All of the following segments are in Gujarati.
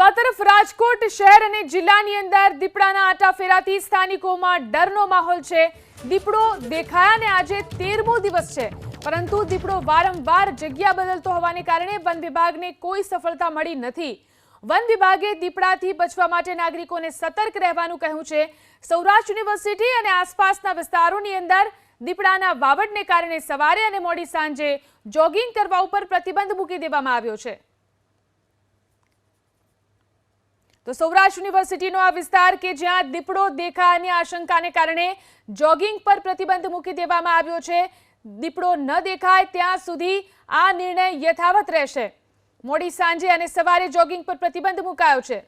તો આ તરફ રાજકોટ શહેર અને જિલ્લાની અંદર દીપડાના આટાફેરાથી સ્થાનિકોમાં ડરનો માહોલ છે। દીપડો દેખાયાને આજે 13મો દિવસ છે, પરંતુ દીપડો વારંવાર જગ્યા બદલતો હોવાને કારણે વન વિભાગને કોઈ સફળતા મળી નથી। વન વિભાગે દીપડાથી બચવા માટે નાગરિકોને સતર્ક રહેવાનું કહ્યું છે। સૌરાષ્ટ્ર યુનિવર્સિટી અને આસપાસના વિસ્તારોની અંદર દીપડાના વાવડને કારણે સવારે અને મોડી સાંજે જોગિંગ કરવા ઉપર પ્રતિબંધ મૂકી દેવામાં આવ્યો છે। તો સૌરાષ્ટ્ર યુનિવર્સિટીનો આ વિસ્તાર કે જ્યાં દીપડો દેખાવાની આશંકાને કારણે જોગિંગ પર પ્રતિબંધ મૂકી દેવામાં આવ્યો છે। દીપડો ન દેખાય ત્યાં સુધી આ નિર્ણય યથાવત રહેશે। મોડી સાંજે અને સવારે જોગિંગ પર પ્રતિબંધ મુકાયો છે।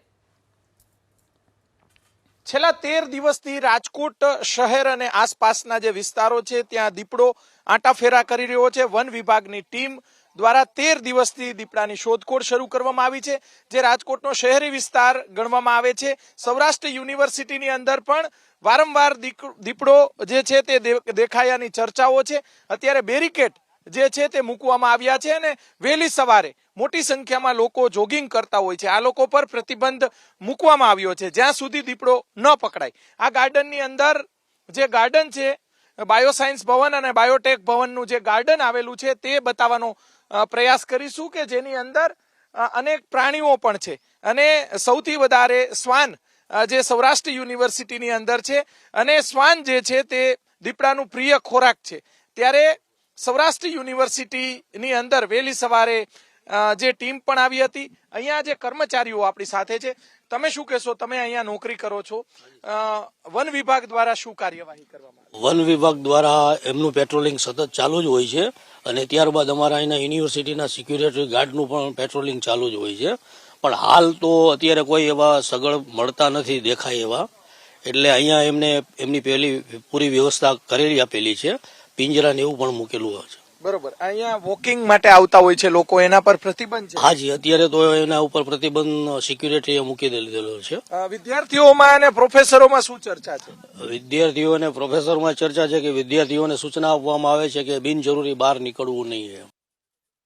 છેલ્લા 13 દિવસથી રાજકોટ શહેર અને આસપાસના જે વિસ્તારો છે ત્યાં દીપડો આંટાફેરા કરી રહ્યો છે। વન વિભાગની ટીમ દ્વારા 13 દિવસથી દીપડાની શોધખોળ શરૂ કરવામાં આવી છે, જે રાજકોટનો શહેરી વિસ્તાર ગણવામાં આવે છે। સૌરાષ્ટ્ર યુનિવર્સિટીની અંદર પણ વારંવાર દીપડો જે છે તે દેખાયાની ચર્ચાઓ છે। અત્યારે બેરિકેડ જે છે તે મૂકવામાં આવ્યા છે અને વહેલી સવારે મોટી સંખ્યામાં લોકો જોગિંગ કરતા હોય છે। આ લોકો પર પ્રતિબંધ મૂકવામાં આવ્યો છે જ્યાં સુધી દીપડો ન પકડાય। આ ગાર્ડનની અંદર જે ગાર્ડન છે, બાયોસાયન્સ ભવન અને બાયોટેક ભવનનું જે ગાર્ડન આવેલું છે તે બતાવવાનો પ્રયાસ કરીશું કે જેની અંદર અનેક પ્રાણીઓ પણ છે અને સૌથી વધારે શ્વાન જે સૌરાષ્ટ્ર યુનિવર્સિટીની અંદર છે અને શ્વાન જે છે તે દીપડાનું પ્રિય ખોરાક છે। ત્યારે સૌરાષ્ટ્ર યુનિવર્સિટીની અંદર વહેલી સવારે જે ટીમ પણ આવી હતી। અહીંયા જે કર્મચારીઓ આપણી સાથે છે, તમે શું કહેશો? તમે અહીંયા નોકરી કરો છો, વન વિભાગ દ્વારા શું કાર્યવાહી કરવામાં આવે? વન વિભાગ દ્વારા એમનું પેટ્રોલિંગ સતત ચાલુ જ હોય છે અને ત્યારબાદ અમારા અહીંના યુનિવર્સિટીના સિક્યુરિટી ગાર્ડનું પણ પેટ્રોલિંગ ચાલુ જ હોય છે। પણ હાલ તો અત્યારે કોઈ એવા સગળ મળતા નથી દેખાય એવા, એટલે અહીંયા એમને એમની પહેલી પૂરી વ્યવસ્થા કરેલી આપેલી છે। પિંજરા ને એવું પણ મૂકેલું હોય છે। બરોબર। અહીંયા વોકિંગ માટે આવતા હોય છે લોકો, એના પર પ્રતિબંધ છે? હાજી, અત્યારે તો એના ઉપર પ્રતિબંધ સિક્યુરિટીએ મૂકી દીધેલો છે। વિદ્યાર્થીઓમાં અને પ્રોફેસરોમાં શું ચર્ચા છે? વિદ્યાર્થીઓ અને પ્રોફેસરમાં ચર્ચા છે કે વિદ્યાર્થીઓને સૂચના આપવામાં આવે છે કે બિનજરૂરી બહાર નીકળવું નહીં।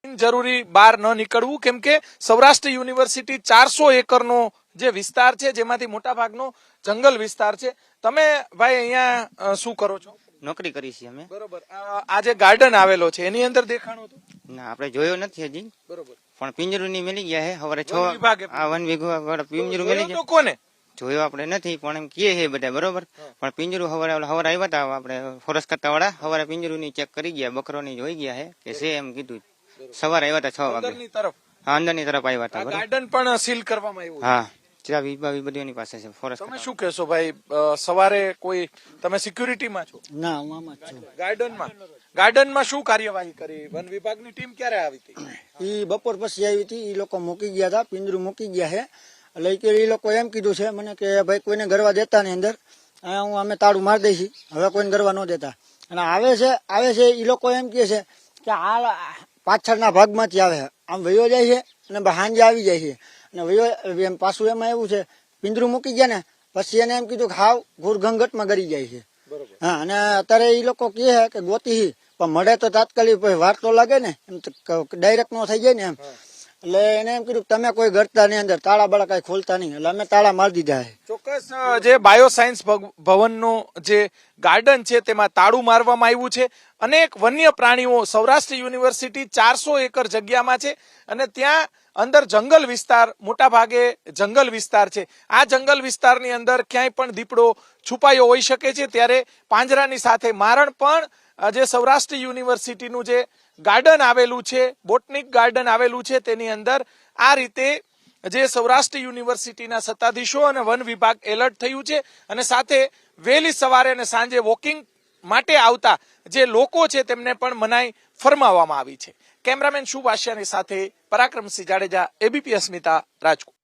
બિનજરૂરી બહાર ન નીકળવું, કેમ કે સૌરાષ્ટ્ર યુનિવર્સિટી 400 એકરનો જે વિસ્તાર છે જેમાંથી મોટા ભાગનો જંગલ વિસ્તાર છે। તમે ભાઈ અહીંયા શું કરો છો? નોકરી કરી છે અમે। બરોબર। આ જે ગાર્ડન આવેલો છે એની અંદર દેખાણો હતો? ના, આપણે જોયો નથી હજી। બરોબર। પણ પિંજરું ની મળી ગયા છે સવારે 6 વન વિભાગ વાળા પિંજરું મળી ગયા। કોને જોયો આપણે નથી, પણ એમ કહે છે બધા। બરોબર। પણ પિંજરું સવારે આવ્યા હતા આપણે ફોરેસ્ટ કરતા વાળા, સવારે પિંજરું ની ચેક કરી ગયા, બકરો ની જોઈ ગયા છે કે છે એમ કીધું। સવારે આવ્યા હતા 6 વાગે। હા, અંદરની તરફ આવ્યા હતા। ગાર્ડન પણ સીલ કરવામાં આવ્યું? હા, ચાવી બાવી બધી એની પાસે છે ફોરેસ્ટ। તમે શું કહેશો ભાઈ? સવારે કોઈ, તમે સિક્યુરિટીમાં છો? ના, હું આમાં જ છું। ગાર્ડનમાં શું કાર્યવાહી કરી? વન વિભાગની ટીમ ક્યારે આવી હતી? ઈ બપોર પછી આવી હતી। ઈ લોકો મૂકી ગયા હતા, પિંજરું મૂકી ગયા છે। એટલે કે ઈ લોકો એમ કીધું છે મને કે ભાઈ કોઈને ગરવા દેતા નહીં અંદર, અહીંયા અમે તાળું મારી દઈશી, હવે કોઈને ગરવા ન દેતા। અને આવે છે ઈ લોકો એમ કહે છે કે આ પાછળના ભાગમાંથી આવે, આમ વયો જાય છે અને સાંજે આવી જાય છે અને વયો એમ પાછું એમાં એવું છે પિંજરું મૂકી ગયા ને પછી એને એમ કીધું કે હાવ ઘૂરઘંઘટમાં ગરી જાય છે। હા, અને અત્યારે ઈ લોકો કહે કે ગોતી પણ મળે તો તાત્કાલિક વાર તો લાગે ને, એમ ડાયરેક્ટ નો થઈ જાય ને એમ। એટલે એને એમ કીધું તમે કોઈ ગરતા નહીં અંદર, તાળા બાળા કઈ ખોલતા નહીં, એટલે અમે તાળા મારી દીધા છે। ચોક્કસ જે બાયોસાયન્સ ભવનનો જે ગાર્ડન છે તેમાં તાળું મારવામાં આવ્યું છે। અનેક વન્ય પ્રાણીઓ, સૌરાષ્ટ્ર યુનિવર્સિટી 400 એકર જગ્યામાં છે અને ત્યાં અંદર જંગલ વિસ્તાર, મોટા ભાગે જંગલ વિસ્તાર છે। આ જંગલ વિસ્તારની અંદર ક્યાંય પણ દીપડો છુપાયો હોઈ શકે છે, ત્યારે પાંજરાની સાથે મારણ પણ જે સૌરાષ્ટ્ર યુનિવર્સિટીનું જે ગાર્ડન આવેલું છે, બોટનિક ગાર્ડન આવેલું છે, તેની અંદર આ રીતે જે સૌરાષ્ટ્ર યુનિવર્સિટીના સત્તાધીશો અને વન વિભાગ એલર્ટ થયું છે અને સાથે વહેલી સવારે અને સાંજે વોકિંગ માટે આવતા જે લોકો છે તેમને પણ મનાઈ ફરમાવવામાં આવી છે। કેમેરામેન શુભ આશિયાની સાથે પરાક્રમસિંહ જાડેજા, એબીપી અસ્મિતા, રાજકોટ।